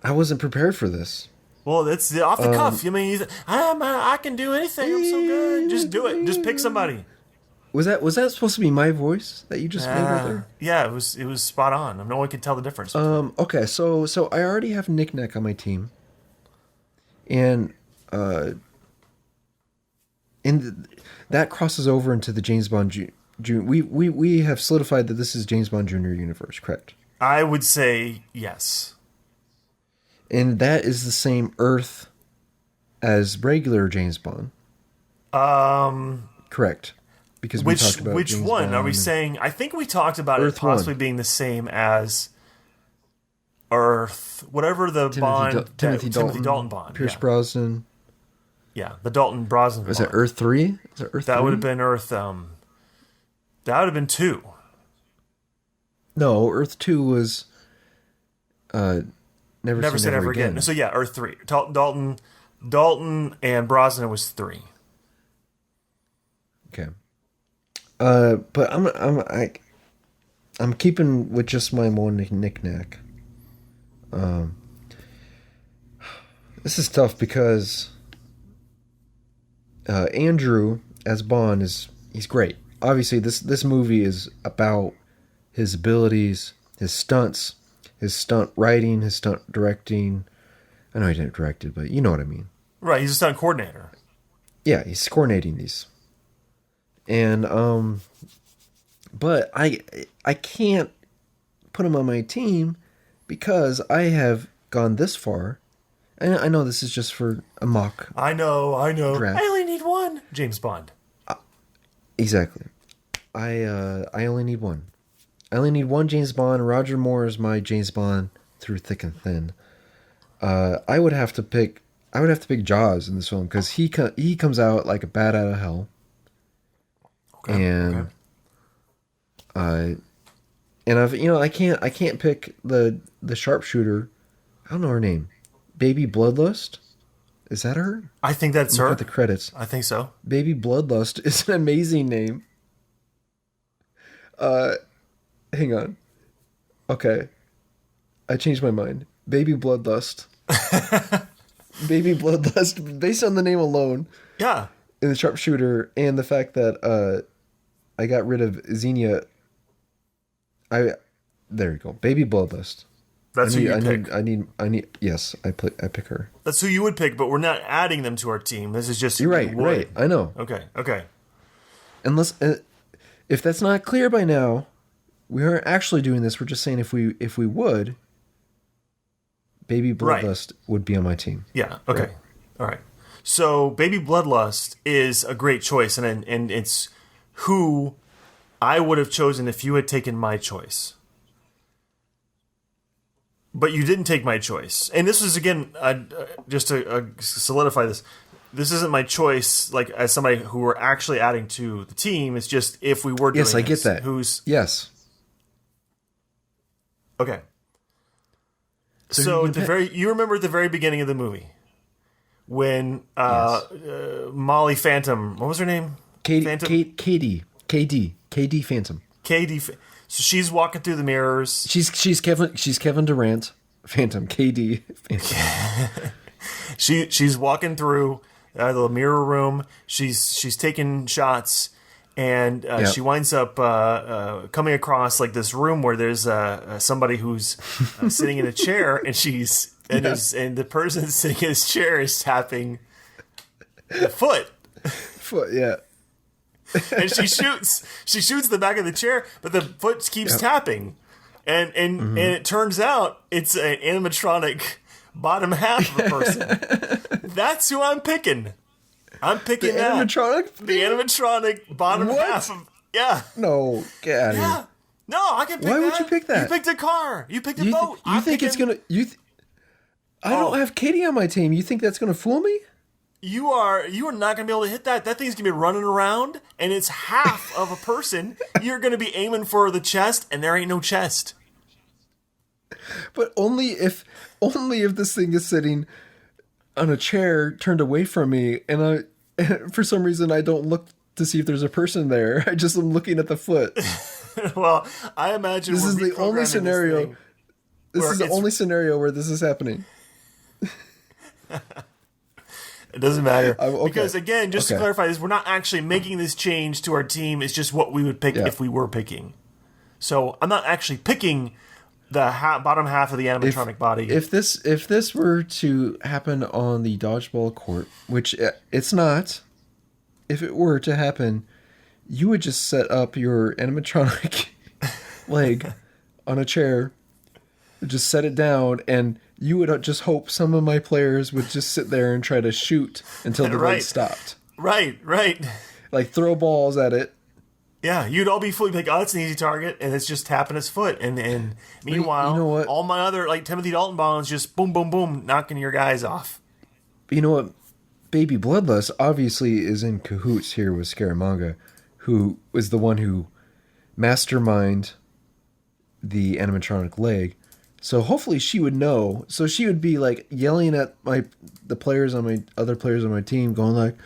I wasn't prepared for this. Well, it's off the cuff. I mean, I can do anything. I'm so good. Just do it. Just pick somebody. Was that supposed to be my voice that you just made right there? Yeah, it was spot on. No one can tell the difference. Okay, so I already have Nick Nack on my team, and that crosses over into the James Bond Jr. We have solidified that this is James Bond Jr. universe, correct? I would say yes. And that is the same Earth as regular James Bond. Correct. Because we talked about which James one are Bond we and- saying? I think we talked about Earth it possibly one. being the same as Earth, whatever the Bond, Timothy Dalton Bond, Pierce yeah. Brosnan. Yeah, the Dalton Brosnan. Was Bond. it Earth 3? Is it Earth That 3? would have been Earth. That would have been 2. No, Earth 2 was Never Say Never Again. So yeah, Earth 3. Dalton and Brosnan was 3. Okay. But I'm keeping with just my one knick-knack. This is tough because Andrew as Bond he's great. Obviously, this movie is about his abilities, his stunts, his stunt writing, his stunt directing. I know he didn't direct it, but you know what I mean. Right, he's a stunt coordinator. Yeah, he's coordinating these. And but I can't put him on my team because I have gone this far. And I know this is just for a mock. I know. Draft. I only need one. James Bond. Exactly. I only need one. I only need one James Bond. Roger Moore is my James Bond through thick and thin. I would have to pick Jaws in this film because he comes out like a bat out of hell. Okay. And I can't pick the sharpshooter. I don't know her name. Baby Bloodlust? Is that her? I think that's Look her. at the credits. I think so. Baby Bloodlust is an amazing name. Hang on. Okay. I changed my mind. Baby Bloodlust. Baby Bloodlust, based on the name alone, Yeah. and the sharpshooter, and the fact that I got rid of Xenia. There you go. Baby Bloodlust. That's who you pick. I need. Yes, I pick her. That's who you would pick, but we're not adding them to our team. This is just who You're you right. would. Right. I know. Okay. Unless if that's not clear by now, we aren't actually doing this. We're just saying if we would, Baby Right. Bloodlust would be on my team. Yeah. Okay. Right. All right. So, Baby Bloodlust is a great choice, and it's who I would have chosen if you had taken my choice. But you didn't take my choice, and this is again just to solidify this. This isn't my choice, like as somebody who we're actually adding to the team. It's just if we were doing Yes, I get this, that. Who's Yes. okay? So So you at can the pick. you remember at the very beginning of the movie when Molly Phantom, what was her name? Phantom? KD Phantom. KD. So she's walking through the mirrors. She's Kevin Durant. Phantom. KD Phantom. She's walking through the mirror room. She's taking shots, and she winds up coming across like this room where there's somebody who's sitting in a chair, and and the person sitting in his chair is tapping the foot. Yeah. And she shoots the back of the chair, but the foot keeps tapping. and it turns out it's an animatronic bottom half of a person. That's who I'm picking. I'm picking The that. animatronic? The animatronic bottom What? half of No, get out of yeah. here. No, I can pick that. Why would you pick that? You picked a car. You picked a You, boat. you think it's gonna? I don't have Katie on my team. You think that's gonna fool me? You are not gonna be able to hit that. That thing's gonna be running around, and it's half of a person. You're gonna be aiming for the chest, and there ain't no chest. But only if this thing is sitting on a chair turned away from me, and for some reason I don't look to see if there's a person there. I just am looking at the foot. Well, I imagine This we're is the only reprogramming scenario. thing. This Where is the it's- only scenario where this is happening. It doesn't matter Okay. because again, just to Okay. clarify this, we're not actually making this change to our team. It's just what we would pick Yeah. if we were picking. So I'm not actually picking the bottom half of the animatronic body. If this were to happen on the dodgeball court, which it's not, if it were to happen, you would just set up your animatronic leg on a chair, just set it down, and you would just hope some of my players would just sit there and try to shoot until the Right. leg stopped. right. Like throw balls at it. Yeah, you'd all be fully like, oh, that's an easy target, and it's just tapping his foot. And meanwhile, you know what? all my other like Timothy Dalton bombs just boom, boom, boom, knocking your guys off. But you know what? Baby Bloodlust obviously is in cahoots here with Scaramanga, who was the one who masterminded the animatronic leg. So hopefully she would know. So she would be like yelling at the players on my other players on my team, going like,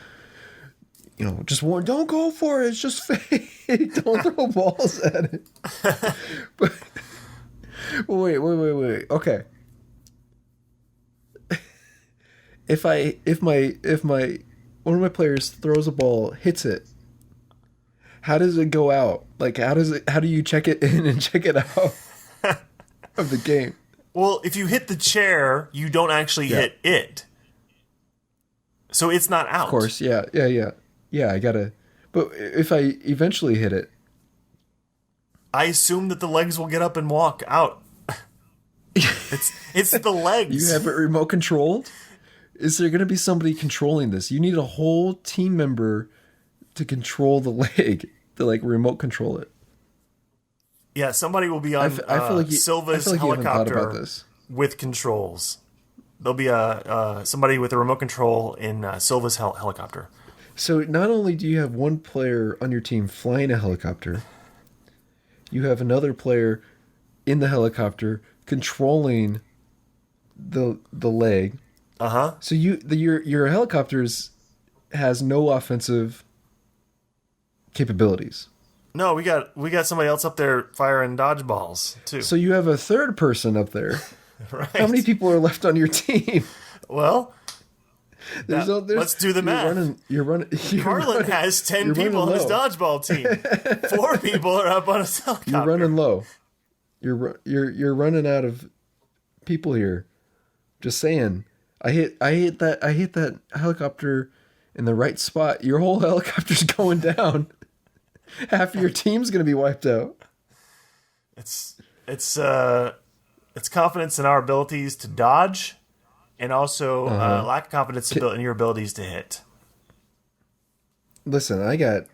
you know, just warn, don't go for it. It's just fake. Don't throw balls at it. But wait. Okay. If my one of my players throws a ball, hits it, how does it go out? Like how do you check it in and check it out of the game? Well, if you hit the chair, you don't actually hit it, so it's not out. Of course, yeah. I gotta. But if I eventually hit it, I assume that the legs will get up and walk out. It's the legs. you have it remote controlled. Is there gonna be somebody controlling this? You need a whole team member to control the leg, to like remote control it. Yeah, somebody will be on I feel like Silva's you haven't thought helicopter about this. with controls. There'll be somebody with a remote control in Silva's helicopter. So not only do you have one player on your team flying a helicopter, you have another player in the helicopter controlling the leg. So your helicopters has no offensive capabilities. No, we got somebody else up there firing dodgeballs too. So you have a third person up there. Right. How many people are left on your team? Well, There's let's do the math. You're running. Carlin has 10 you're people on running his low. dodgeball team. 4 people are up on his helicopter. You're running low. You're running out of people here. Just saying. I hit that helicopter in the right spot. Your whole helicopter's going down. Half of your team's gonna be wiped out. It's confidence in our abilities to dodge, and also lack of confidence in your abilities to hit. Listen, I got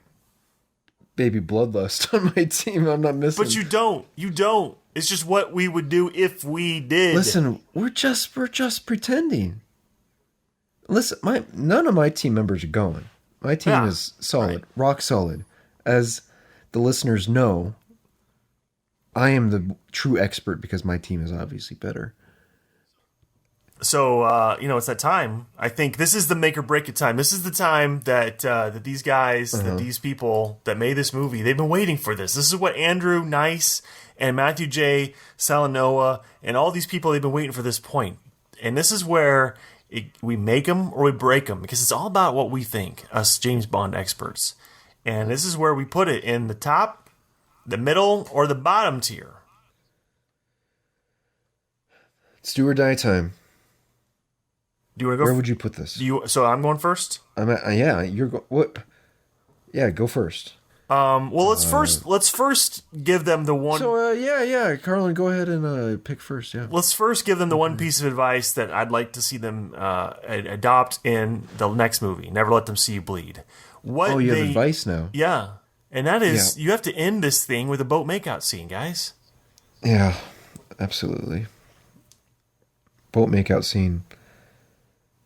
Baby Bloodlust on my team. I'm not missing. But you don't. You don't. It's just what we would do if we did. Listen, we're just pretending. Listen, none of my team members are going. My team Yeah, is solid, right. rock solid. As the listeners know, I am the true expert because my team is obviously better. So, it's that time. I think this is the make or break it time. This is the time that these guys, that these people that made this movie, they've been waiting for this. This is what Andrew Nice and Matthew J. Salanoa and all these people, they've been waiting for this point. And this is where we make them or we break them, because it's all about what we think, us James Bond experts. And this is where we put it, in the top, the middle, or the bottom tier. It's do or die time. Do you want to go? Where would you put this? So I'm going first? I'm at, yeah, you're what? Yeah, go first. Well, let's first give them the one. So yeah, Carlin, go ahead and pick first. Yeah. Let's first give them the one piece of advice that I'd like to see them adopt in the next movie. Never let them see you bleed. What You have advice now. Yeah, and that is you have to end this thing with a boat makeout scene, guys. Yeah, absolutely. Boat makeout scene.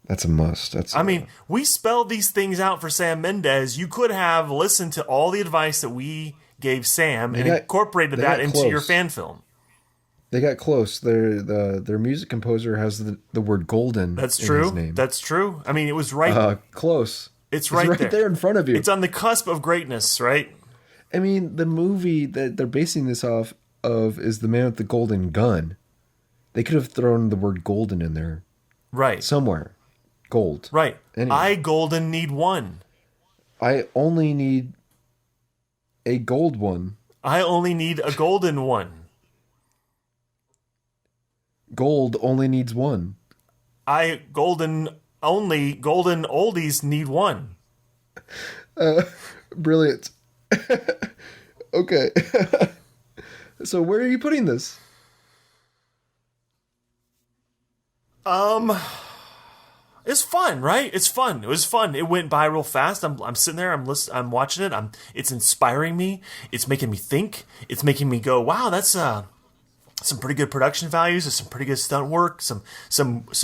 That's a must. I mean, we spelled these things out for Sam Mendes. You could have listened to all the advice that we gave Sam and incorporated that into your fan film. They got close. Their music composer has the word golden. That's in true. His name. That's true. I mean, it was right. Close. It's right there in front of you. It's on the cusp of greatness, right? I mean, the movie that they're basing this off of is The Man with the Golden Gun. They could have thrown the word golden in there. Right. Somewhere. Gold. Right. Anyway. I, Golden, need one. I only need a gold one. I only need a golden one. Gold only needs one. Golden oldies need one. Brilliant. Okay. So where are you putting this? It's fun, right? It's fun. It was fun. It went by real fast. I'm sitting there. I'm watching it. It's inspiring me. It's making me think. It's making me go, wow, that's some pretty good production values. There's some pretty good stunt work. Some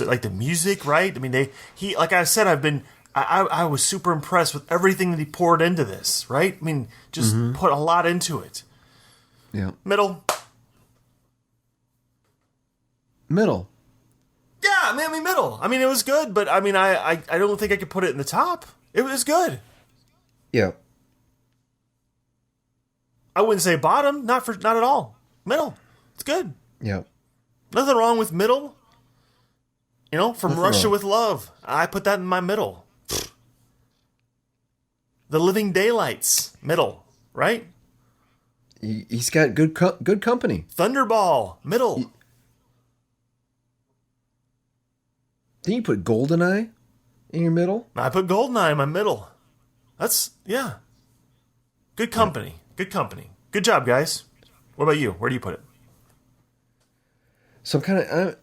like the music, right? I mean, like I said, I was super impressed with everything that he poured into this, right? I mean, just put a lot into it. Yeah. Middle. Yeah, I mean, middle. I mean, it was good, but I mean, I don't think I could put it in the top. It was good. Yeah. I wouldn't say bottom, not at all. Middle. It's good. Yeah. Nothing wrong with middle. You know, from Nothing Russia wrong. with Love. I put that in my middle. The Living Daylights, middle, right? He's got good company. Thunderball, middle. Didn't you put Goldeneye in your middle? I put Goldeneye in my middle. That's, yeah. Good company. Good company. Good job, guys. What about you? Where do you put it? So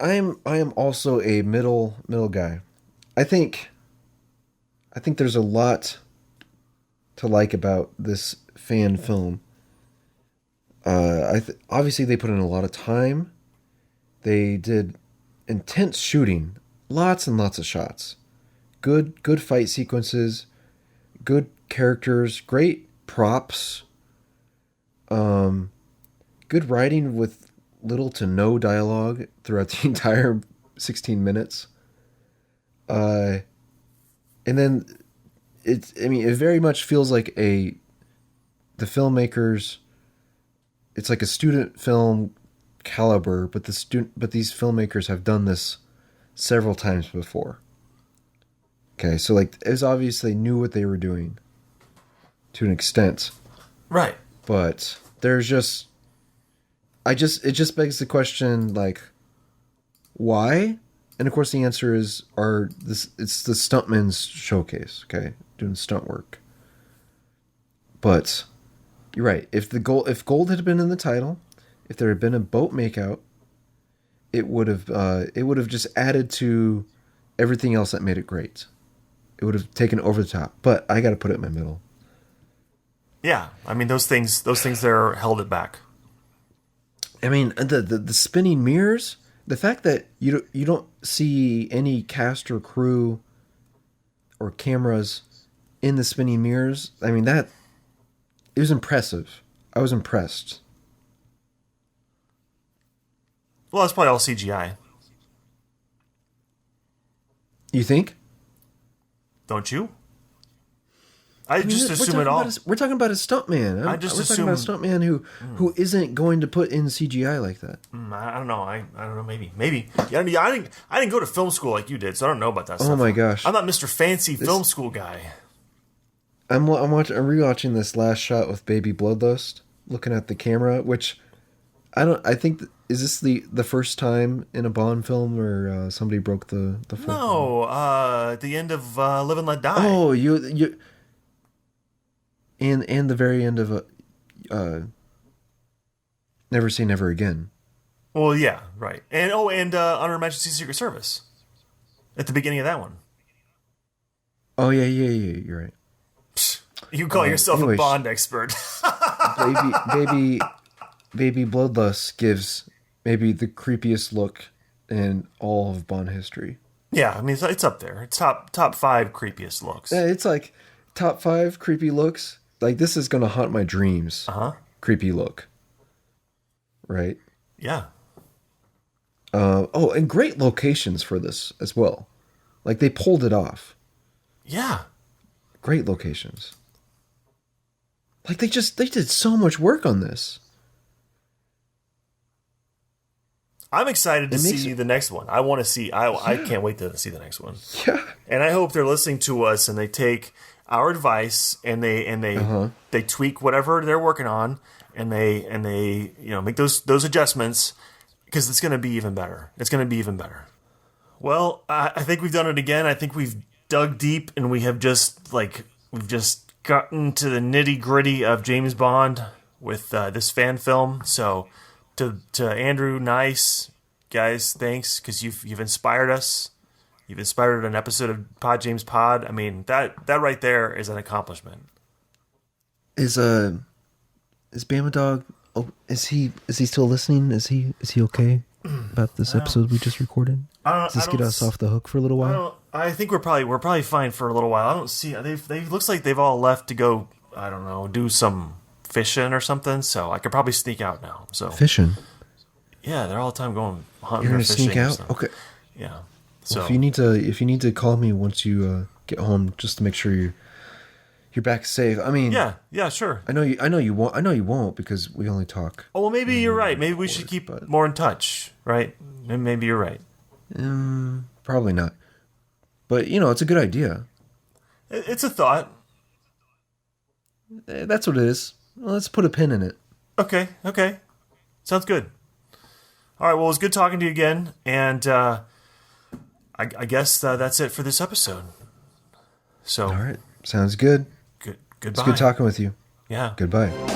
I am also a middle guy. I think there's a lot to like about this fan film. Obviously they put in a lot of time. They did intense shooting, lots and lots of shots, good fight sequences, good characters, great props, good writing with little to no dialogue throughout the entire 16 minutes. And then it very much feels like the filmmakers, it's like a student film caliber, but these filmmakers have done this several times before. Okay, so like it's obvious they knew what they were doing to an extent. Right. But there's just it just begs the question, like, why? And of course the answer is it's the stuntman's showcase, okay? Doing stunt work. But you're right. If gold had been in the title, if there had been a boat makeout, it would have just added to everything else that made it great. It would have taken over the top. But I got to put it in my middle. Yeah, I mean those things there held it back. I mean the spinning mirrors, the fact that you don't see any cast or crew or cameras in the spinning mirrors. I mean it was impressive. I was impressed. Well, it's probably all CGI. You think? Don't you? I just assume it all. We're talking about a stuntman. I just we're assume talking about a stuntman who isn't going to put in CGI like that. I don't know. I don't know. Maybe. Yeah, I didn't go to film school like you did, so I don't know about that stuff. Oh my gosh! I'm not Mr. Fancy film school guy. I'm rewatching this last shot with Baby Bloodlust, looking at the camera, which I think is this the first time in a Bond film where somebody broke the fourth wall? No, at the end of Live and Let Die. Oh, you and the very end of Never Say Never Again. Well, yeah, right. And Honor Her Majesty's Secret Service at the beginning of that one. Oh yeah, you're right. Psh, you call yourself a Bond expert. Baby Bloodlust gives maybe the creepiest look in all of Bond history. Yeah, I mean it's up there. It's top 5 creepiest looks. Yeah, it's like top 5 creepy looks. Like, this is gonna haunt my dreams. Creepy look. Right. Yeah. And great locations for this as well. Like, they pulled it off. Yeah. Great locations. Like, they did so much work on this. I'm excited to see the next one. I want to see. I can't wait to see the next one. Yeah. And I hope they're listening to us and they take our advice and they tweak whatever they're working on and they make those adjustments, because it's going to be even better. It's going to be even better. Well, I think we've done it again. I think we've dug deep and we've just gotten to the nitty gritty of James Bond with this fan film. So to Andrew, Nice guys, thanks, because you've inspired us. You've inspired an episode of Pod James Pod. I mean, that right there is an accomplishment. Is Bama Dog? Oh, is he still listening? Is he okay about this episode we just recorded? Does this get us off the hook for a little while? I think we're probably fine for a little while. I don't see they looks like they've all left to go. I don't know, do some fishing or something. So I could probably sneak out now. So fishing. Yeah, they're all the time going hunting. You're gonna or fishing sneak out? Okay. Yeah. So well, if you need to call me once you get home, just to make sure you're back safe. I mean, yeah, sure. I know you won't because we only talk. Oh well, maybe you're right. Maybe we should keep more in touch, right? Maybe you're right. Probably not. But it's a good idea. It's a thought. That's what it is. Well, let's put a pin in it. Okay. Sounds good. All right. Well, it was good talking to you again, and I guess that's it for this episode. So. All right. Sounds good. Goodbye. It's good talking with you. Yeah. Goodbye.